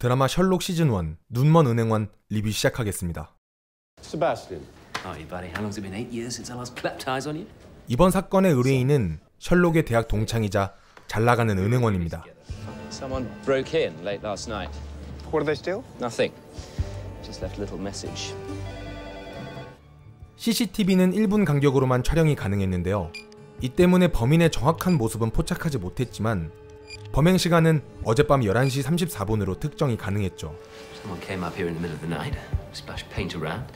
드라마 셜록 시즌1 눈먼 은행원 리뷰 시작하겠습니다. Sebastian. Hi, buddy. How long's it been? 8 years since I last clapped eyes on you? 이번 사건의 의뢰인은 셜록의 대학 동창이자 잘나가는 은행원입니다. Someone broke in late last night. What did they steal? Nothing. Just left a little message. CCTV는 1분 간격으로만 촬영이 가능했는데요. 이 때문에 범인의 정확한 모습은 포착하지 못했지만 범행 시간은 어젯밤 11시 34분으로 특정이 가능했죠. Someone came up here in the middle of the night, splashed paint around,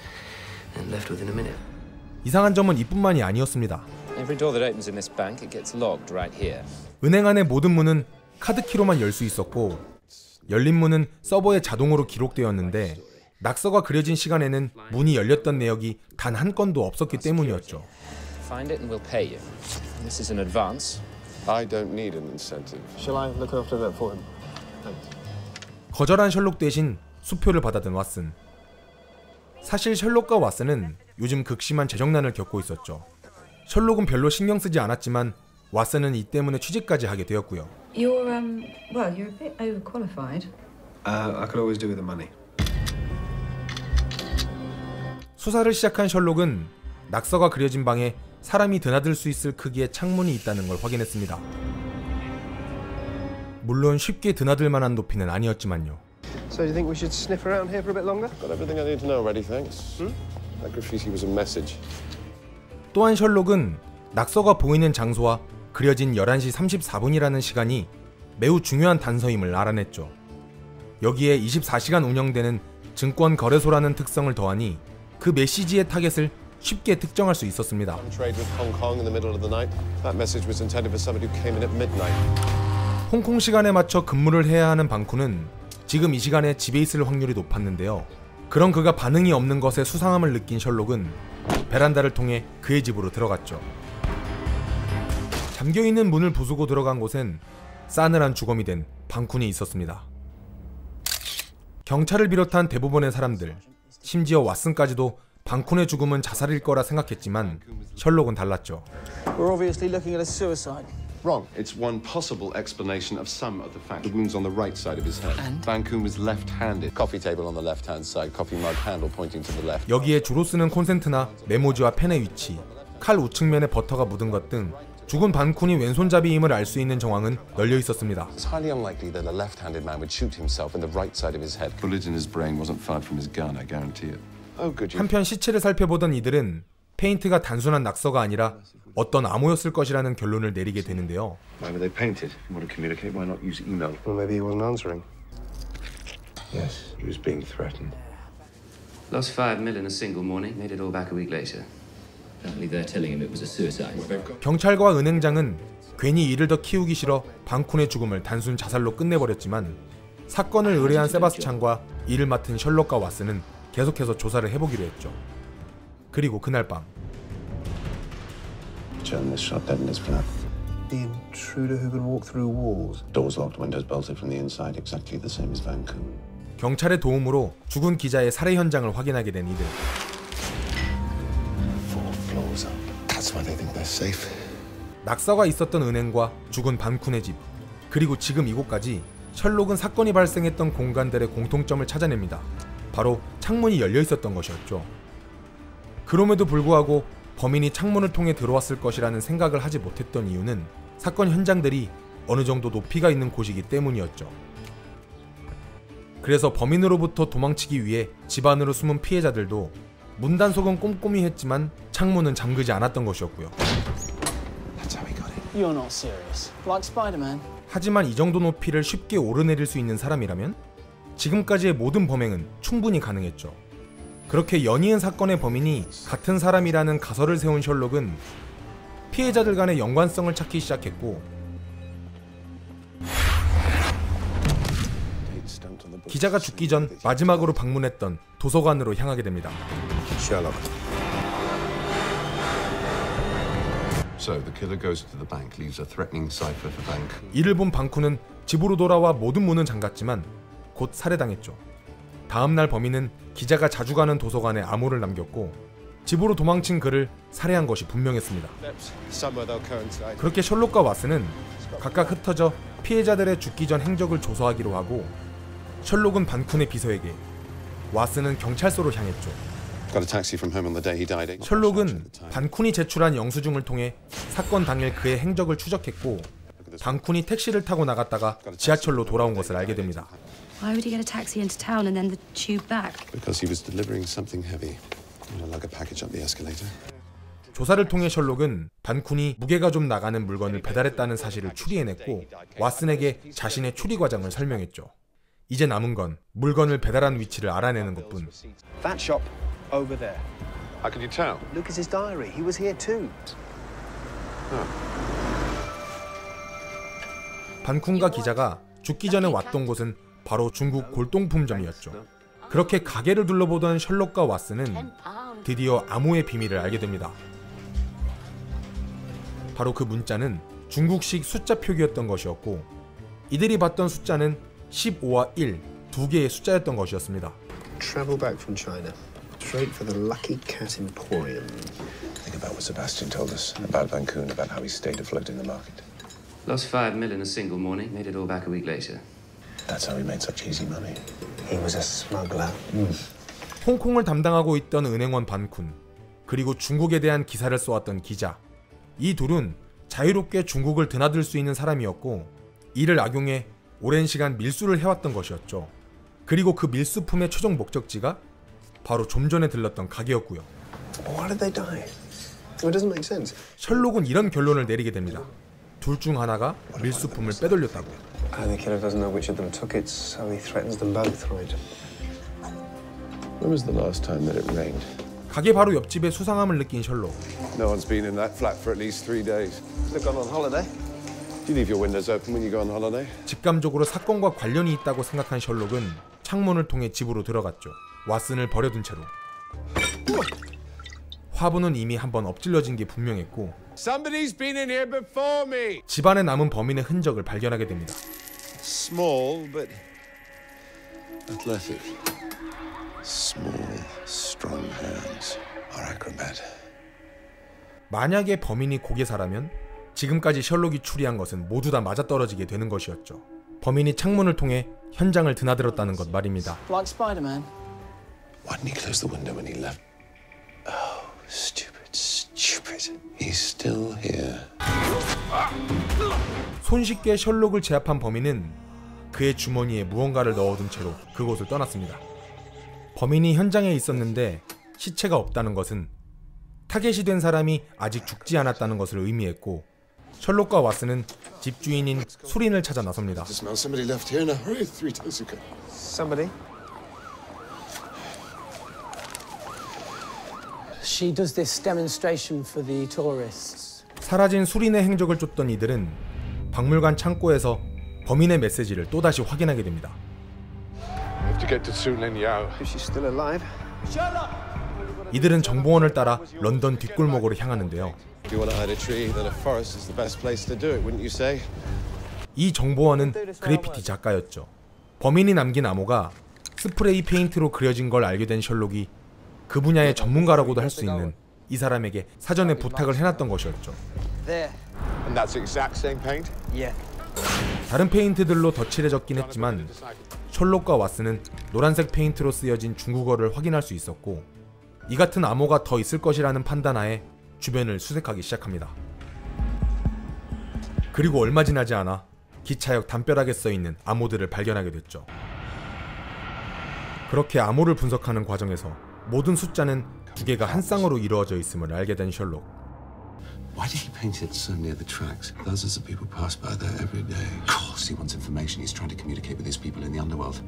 and left within a minute. 이상한 점은 이뿐만이 아니었습니다. Every door that opens in this bank, it gets logged right here. 은행 안의 모든 문은 카드키로만 열 수 있었고 열린 문은 서버에 자동으로 기록되었는데 낙서가 그려진 시간에는 문이 열렸던 내역이 단 한 건도 없었기 때문이었죠. Find it and we'll pay you. This is an advance. I don't need an incentive. Shall I look after that for him? Thanks. 거절한 셜록 대신 수표를 받아든 왓슨. 사실 셜록과 왓슨은 요즘 극심한 재정난을 겪고 있었죠. 셜록은 별로 신경 쓰지 않았지만 왓슨은 이 때문에 취직까지 하게 되었고요. You're you're a bit overqualified. I could always do with the money. 수사를 시작한 셜록은 낙서가 그려진 방에 사람이 드나들 수 있을 크기의 창문이 있다는 걸 확인했습니다. 물론 쉽게 드나들 만한 높이는 아니었지만요. So do you think we should sniff around here for a bit longer? Got everything I need to know ready, thanks. That graffiti was a message. 또한 셜록은 낙서가 보이는 장소와 그려진 11시 34분이라는 시간이 매우 중요한 단서임을 알아냈죠. 여기에 24시간 운영되는 증권거래소라는 특성을 더하니 그 메시지의 타겟을 쉽게 특정할 수 있었습니다. Trade with Hong Kong in the middle of the night. That message was intended for somebody who came in at midnight. 홍콩 시간에 맞춰 근무를 해야 하는 방쿠는 지금 이 시간에 집에 있을 확률이 높았는데요. 그런 그가 반응이 없는 것에 수상함을 느낀 셜록은 베란다를 통해 그의 집으로 들어갔죠. 잠겨있는 문을 부수고 들어간 곳엔 싸늘한 주검이 된 방쿤이 있었습니다. 경찰을 비롯한 대부분의 사람들, 심지어 왓슨까지도 방쿤의 죽음은 자살일 거라 생각했지만 셜록은 달랐죠. We're obviously looking at a suicide. Wrong. It's one possible explanation of some of the facts. The wound's on the right side of his head. Bankun was left-handed. Coffee table on the left-hand side. Coffee mug handle pointing to the left. 여기에 주로 쓰는 콘센트나 메모지와 펜의 위치, 칼 우측면에 버터가 묻은 것 등 죽은 반쿤이 왼손잡이임을 알 수 있는 정황은 널려 있었습니다. It's highly unlikely that a left-handed man would shoot himself in the right side of his head. Bullet in his brain wasn't fired from his gun, I guarantee it. Oh, good. 한편 시체를 살펴보던 이들은 페인트가 단순한 낙서가 아니라 어떤 암호였을 것이라는 결론을 내리게 되는데요. Why were they painted? If you want to communicate, why not use email? Well, maybe he wasn't answering. Yes, he was being threatened. Lost 5 mil in a single morning. Made it all back a week later. Apparently they're telling him it was a suicide. 경찰과 은행장은 괜히 일을 더 키우기 싫어 방쿤의 죽음을 단순 자살로 끝내버렸지만 사건을 의뢰한 세바스찬과 일을 맡은 셜록과 왓슨은 계속해서 조사를 해보기로 했죠. 그리고 그날 밤 Journalist shot dead in his flat. The intruder who can walk through walls. Doors locked, windows bolted from the inside, exactly the same as Vancouver. 경찰의 도움으로 죽은 기자의 살해 현장을 확인하게 된 이들. 4 floors up. That's why they think they're safe. 낙서가 있었던 은행과 죽은 반쿤의 집, 그리고 지금 이곳까지 셜록은 사건이 발생했던 공간들의 공통점을 찾아냅니다. 바로 창문이 열려 있었던 것이었죠. 그럼에도 불구하고 범인이 창문을 통해 들어왔을 것이라는 생각을 하지 못했던 이유는 사건 현장들이 어느 정도 높이가 있는 곳이기 때문이었죠. 그래서 범인으로부터 도망치기 위해 집 안으로 숨은 피해자들도 문단속은 꼼꼼히 했지만 창문은 잠그지 않았던 것이었고요. That's how he got it. You're not serious. Like Spider-Man. 하지만 이 정도 높이를 쉽게 오르내릴 수 있는 사람이라면 지금까지의 모든 범행은 충분히 가능했죠. 그렇게 연이은 사건의 범인이 같은 사람이라는 가설을 세운 셜록은 피해자들 간의 연관성을 찾기 시작했고 기자가 죽기 전 마지막으로 방문했던 도서관으로 향하게 됩니다. Sherlock. So the killer goes to the bank, leaves a threatening cipher for Vancouver. 이를 본 방쿤은 집으로 돌아와 모든 문은 잠갔지만 곧 살해당했죠. 다음날 범인은 기자가 자주 가는 도서관에 암호를 남겼고 집으로 도망친 그를 살해한 것이 분명했습니다. 그렇게 셜록과 왓슨은 각각 흩어져 피해자들의 죽기 전 행적을 조사하기로 하고 셜록은 반쿤의 비서에게, 왓슨은 경찰서로 향했죠. Got a taxi from home on the day he died. 셜록은 반쿤이 제출한 영수증을 통해 사건 당일 그의 행적을 추적했고, 반쿤이 택시를 타고 나갔다가 지하철로 돌아온 것을 알게 됩니다. Why would he get a taxi into town and then the tube back? Because he was delivering something heavy. Like a package up the escalator. 조사를 통해 셜록은 반쿤이 무게가 좀 나가는 물건을 배달했다는 사실을 추리해냈고, 왓슨에게 자신의 추리 과정을 설명했죠. 이제 남은 건 물건을 배달한 위치를 알아내는 것뿐. That shop over there. How could you tell? Look at his diary. He was here too. 반쿤과 기자가 죽기 전에 왔던 곳은 바로 중국 골동품점이었죠. 그렇게 가게를 둘러보던 셜록과 왓슨은 드디어 암호의 비밀을 알게 됩니다. 바로 그 문자는 중국식 숫자 표기였던 것이었고, 이들이 봤던 숫자는 15와 1, 두 개의 숫자였던 것이었습니다. Travel back from China, straight for the Lucky Cat Emporium. Think about what Sebastian told us about Vancouver, about how he stayed afloat in the market. Lost 5 mil in a single morning, made it all back a week later. That's how he made such easy money. He was a smuggler. 홍콩을 담당하고 있던 은행원 반쿤, 그리고 중국에 대한 기사를 써왔던 기자, 이 둘은 자유롭게 중국을 드나들 수 있는 사람이었고, 이를 악용해 오랜 시간 밀수를 해왔던 것이었죠. 그리고 그 밀수품의 최종 목적지가 바로 좀 전에 들렀던 가게였고요. Why did they die? It doesn't make sense. 셜록은 이런 결론을 내리게 됩니다. 둘 중 하나가 밀수품을 빼돌렸다고. The killer doesn't know which of them took it, so he threatens them both, right? When was the last time that it rained? 가게 바로 옆집에 수상함을 느낀 셜록. No one's been in that flat for at least 3 days. They've gone on holiday. Do you leave your windows open when you go on holiday? 직감적으로 사건과 관련이 있다고 생각한 셜록은 창문을 통해 집으로 들어갔죠. 왓슨을 버려둔 채로. 화분은 이미 한번 엎질러진 게 분명했고, Somebody's been in here before me. 집안에 남은 범인의 흔적을 발견하게 됩니다. Small but athletic. Small, strong hands. Our acrobat. 만약에 범인이 고개사라면 지금까지 셜록이 추리한 것은 모두 다 맞아떨어지게 되는 것이었죠. 범인이 창문을 통해 현장을 드나들었다는 것 말입니다. Like Spider-Man. Why didn't he close the window when he left? Oh, stupid, stupid. He's still here. 손쉽게 셜록을 제압한 범인은 그의 주머니에 무언가를 넣어둔 채로 그곳을 떠났습니다. 범인이 현장에 있었는데 시체가 없다는 것은 타겟이 된 사람이 아직 죽지 않았다는 것을 의미했고, 셜록과 왓슨은 집주인인 수린을 찾아 나섭니다. Somebody left here in a hurry 3 days ago. Somebody? She does this demonstration for the tourists. 사라진 수린의 행적을 쫓던 이들은 박물관 창고에서 범인의 메시지를 또다시 확인하게 됩니다. We have to get to Su Lin Yao. Is she still alive? 이들은 정보원을 따라 런던 뒷골목으로 향하는데요. If you want to hide a tree, then a forest is the best place to do it, wouldn't you say? 이 정보원은 그래피티 작가였죠. 범인이 남긴 암호가 스프레이 페인트로 그려진 걸 알게 된 셜록이 그 분야의 전문가라고도 할 수 있는 이 사람에게 사전에 부탁을 해놨던 것이었죠. There. And that's the exact same paint? Yeah. 다른 페인트들로 덧칠해졌긴 했지만 셜록과 왓슨은 노란색 페인트로 쓰여진 중국어를 확인할 수 있었고, 이 같은 암호가 더 있을 것이라는 판단하에 주변을 수색하기 시작합니다. 그리고 얼마 지나지 않아 기차역 담벼락에 써있는 암호들을 발견하게 됐죠. 그렇게 암호를 분석하는 과정에서 모든 숫자는 두 개가 한 쌍으로 이루어져 있음을 알게 된 셜록. Why did he paint it so near the tracks? Thousands of people pass by there every day. Of course, he wants information. He's trying to communicate with his people in the underworld.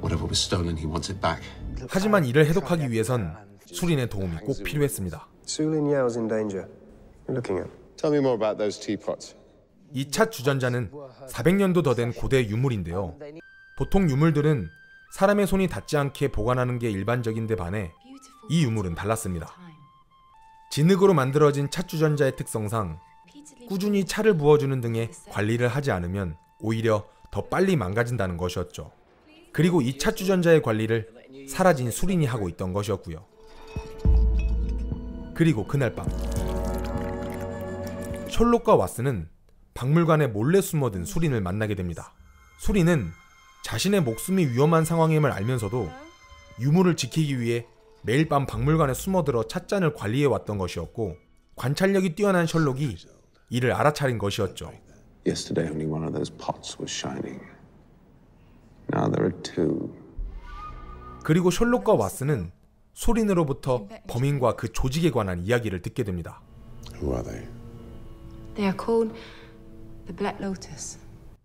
Whatever was stolen, he wants it back. 하지만 이를 해독하기 위해선 수린의 도움이 꼭 필요했습니다. Su Lin Yao's in danger. You're looking at. Tell me more about those teapots. 이 차 주전자는 400년도 더 된 고대 유물인데요. 보통 유물들은 사람의 손이 닿지 않게 보관하는 게 일반적인데 반해 이 유물은 달랐습니다. 진흙으로 만들어진 차 주전자의 특성상 꾸준히 차를 부어주는 등의 관리를 하지 않으면 오히려 더 빨리 망가진다는 것이었죠. 그리고 이 차 주전자의 관리를 사라진 수린이 하고 있던 것이었고요. 그리고 그날 밤 셜록과 왓슨은 박물관에 몰래 숨어든 수린을 만나게 됩니다. 수린은 자신의 목숨이 위험한 상황임을 알면서도 유물을 지키기 위해 매일 밤 박물관에 숨어들어 찻잔을 관리해왔던 것이었고, 관찰력이 뛰어난 셜록이 이를 알아차린 것이었죠. Yesterday only one of those pots was shining. Now there are two. 그리고 셜록과 왓슨은 소린으로부터 범인과 그 조직에 관한 이야기를 듣게 됩니다. Who are they? They are called the Black Lotus.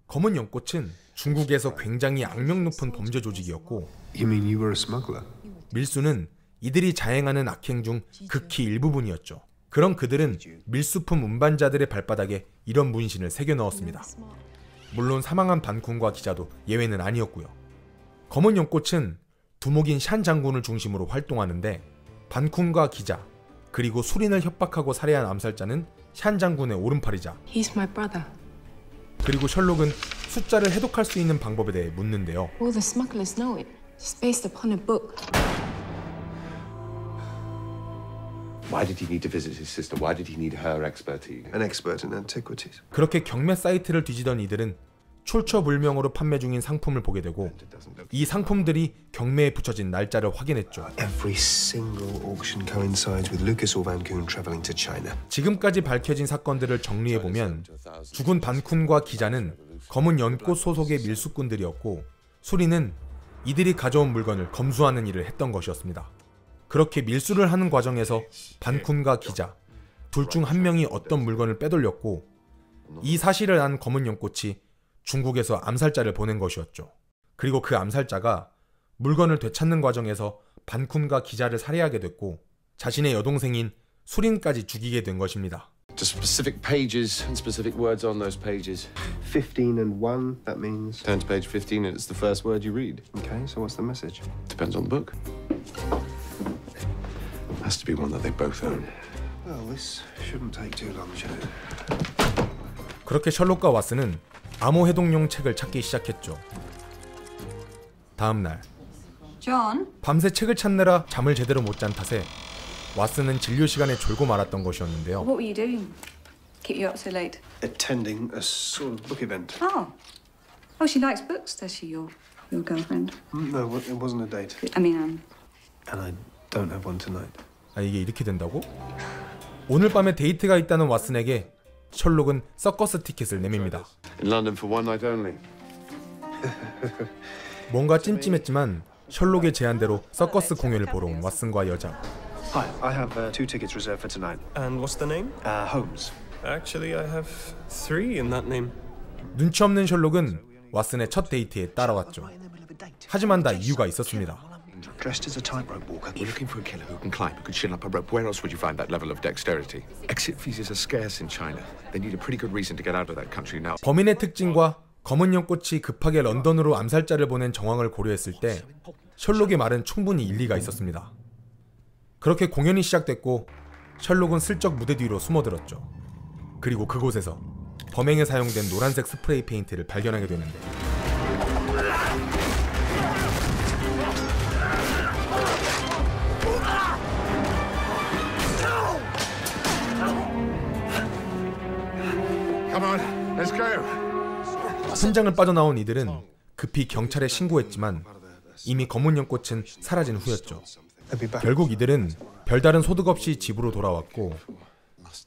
검은 연꽃은 중국에서 굉장히 악명 높은 범죄 조직이었고, You mean you were a smuggler? 밀수는 이들이 자행하는 악행 중 극히 일부분이었죠. 그런 그들은 밀수품 운반자들의 발바닥에 이런 문신을 새겨 넣었습니다. 물론 사망한 반쿤과 기자도 예외는 아니었고요. 검은 연꽃은 두목인 샨 장군을 중심으로 활동하는데, 반쿤과 기자 그리고 수린을 협박하고 살해한 암살자는 샨 장군의 오른팔이자, He's my brother. 그리고 셜록은 숫자를 해독할 수 있는 방법에 대해 묻는데요. All the smugglers know it. It's based upon a book. Why did he need to visit his sister? Why did he need her expertise? An expert in antiquities. 그렇게 경매 사이트를 뒤지던 이들은 출처불명으로 판매 중인 상품을 보게 되고, 이 상품들이 경매에 붙여진 날짜를 확인했죠. Every single auction coincides with Lucas or Van Koon traveling to China. 지금까지 밝혀진 사건들을 정리해보면 죽은 반쿤과 기자는 검은 연꽃 소속의 밀수꾼들이었고, 수리는 이들이 가져온 물건을 검수하는 일을 했던 것이었습니다. 그렇게 밀수를 하는 과정에서 반쿤과 기자 둘 중 한 명이 어떤 물건을 빼돌렸고, 이 사실을 안 검은 연꽃이 중국에서 암살자를 보낸 것이었죠. 그리고 그 암살자가 물건을 되찾는 과정에서 반쿤과 기자를 살해하게 됐고, 자신의 여동생인 수린까지 죽이게 된 것입니다. Just specific pages and specific words on those pages. 15 and 1, that means... Turn to page 15 and it's the first word you read. Okay, so what's the message? Depends on the book. Has to be one that they both own. Well, this shouldn't take too long, should it? 그렇게 셜록과 왓슨은 암호 해독용 책을 찾기 시작했죠. 다음 날 John? 밤새 책을 찾느라 잠을 제대로 못 잔 탓에 왓슨은 진료 시간에 졸고 말았던 것이었는데요. What were you doing? Keep you up so late? Attending a sort of book event. Oh. Oh, she likes books, does she, your girlfriend? No, it wasn't a date. I mean, And I don't have one tonight. 아, 이게 이렇게 된다고? 오늘 밤에 데이트가 있다는 왓슨에게 셜록은 서커스 티켓을 내밉니다. In London for one night only. 뭔가 찜찜했지만 셜록의 제안대로 서커스 공연을 보러 온 왓슨과 여자. Hi, I have 2 tickets reserved for tonight. And what's the name? Holmes. Actually, I have 3 in that name. 눈치 없는 셜록은 왓슨의 첫 데이트에 따라왔죠. 하지만 다 이유가 있었습니다. Dressed as a tightrope walker. We're looking for a killer who can climb, who can chin up a rope. Where else would you find that level of dexterity? Exit visas are scarce in China. They need a pretty good reason to get out of that country now. 범인의 특징과 검은 연꽃이 급하게 런던으로 암살자를 보낸 정황을 고려했을 때 셜록의 말은 충분히 일리가 있었습니다. 그렇게 공연이 시작됐고 셜록은 슬쩍 무대 뒤로 숨어들었죠. 그리고 그곳에서 범행에 사용된 노란색 스프레이 페인트를 발견하게 되는데, Come on, let's go. 현장을 빠져나온 이들은 급히 경찰에 신고했지만 이미 검은 연꽃은 사라진 후였죠. 결국 이들은 별다른 소득 없이 집으로 돌아왔고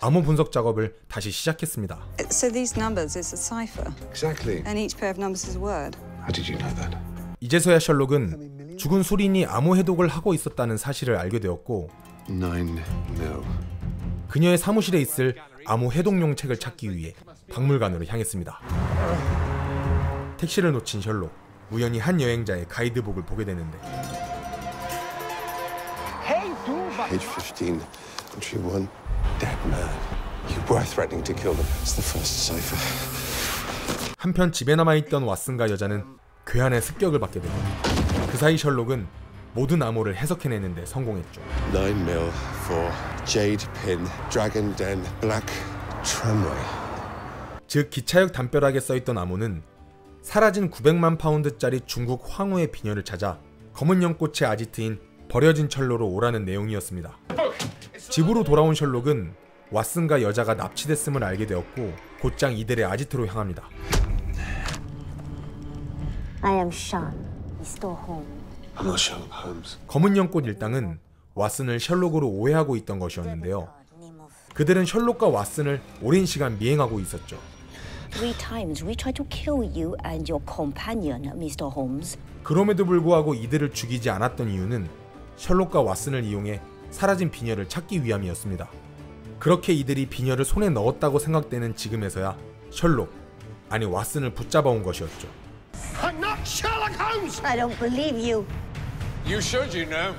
암호 분석 작업을 다시 시작했습니다. So these numbers is a cipher, Exactly. and each pair of numbers is a word. How did you know that? 이제서야 셜록은 죽은 수린이 암호 해독을 하고 있었다는 사실을 알게 되었고 9 mil. 그녀의 사무실에 있을 암호 해독용 책을 찾기 위해 박물관으로 향했습니다. 택시를 놓친 셜록, 우연히 한 여행자의 가이드북을 보게 되는데 Page 15, entry 1. Dead man. You were threatening to kill them. It's the first cipher. 한편 집에 남아있던 왓슨과 여자는 괴한의 습격을 받게 됩니다. 그 사이 셜록은 모든 암호를 해석해내는데 성공했죠. 9 mil for Jade Pin, Dragon Den, Black Tramway. 즉 기차역 담벼락에 써있던 암호는 사라진 900만 파운드짜리 중국 황후의 비녀를 찾아 검은 연꽃의 아지트인 버려진 철로로 오라는 내용이었습니다. 집으로 돌아온 셜록은 왓슨과 여자가 납치됐음을 알게 되었고 곧장 이들의 아지트로 향합니다. I am Sean, Mr. Holmes. I'm not Sherlock Holmes. 검은 연꽃 일당은 왓슨을 셜록으로 오해하고 있던 것이었는데요. 그들은 셜록과 왓슨을 오랜 시간 미행하고 있었죠. 3 times we tried to kill you and your companion, Mr. Holmes. 그럼에도 불구하고 이들을 죽이지 않았던 이유는 셜록과 왓슨을 이용해 사라진 비녀를 찾기 위함이었습니다. 그렇게 이들이 비녀를 손에 넣었다고 생각되는 지금에서야 셜록, 아니 왓슨을 붙잡아온 것이었죠. I'm not Sherlock Holmes! I don't believe you. You should, you know.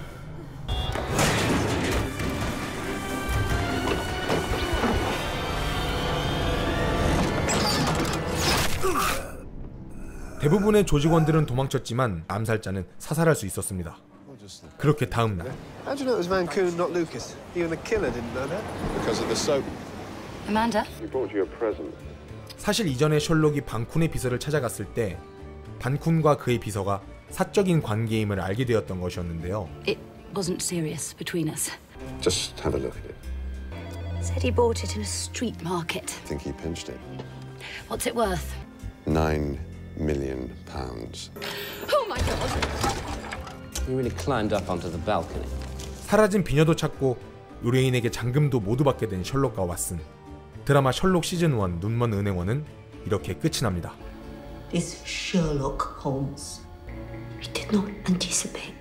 대부분의 조직원들은 도망쳤지만 암살자는 사살할 수 있었습니다. 그렇게 다음 날. How do you know it was Van Koon, not Lucas? You and the killer didn't know that? Because of the soap. Amanda? He brought you a present. 사실 이전에 셜록이 반쿤의 비서를 찾아갔을 때 반쿤과 그의 비서가 사적인 관계임을 알게 되었던 것이었는데요. It wasn't serious between us. Just have a look at it. Said he bought it in a street market. I think he pinched it. What's it worth? £9 million. Oh my God! He really climbed up onto the balcony. 사라진 비녀도 찾고 의뢰인에게 잔금도 모두 받게 된 셜록과 왓슨. 드라마 셜록 시즌 1 눈먼 은행원은 이렇게 끝이 납니다. This Sherlock Holmes. We did not anticipate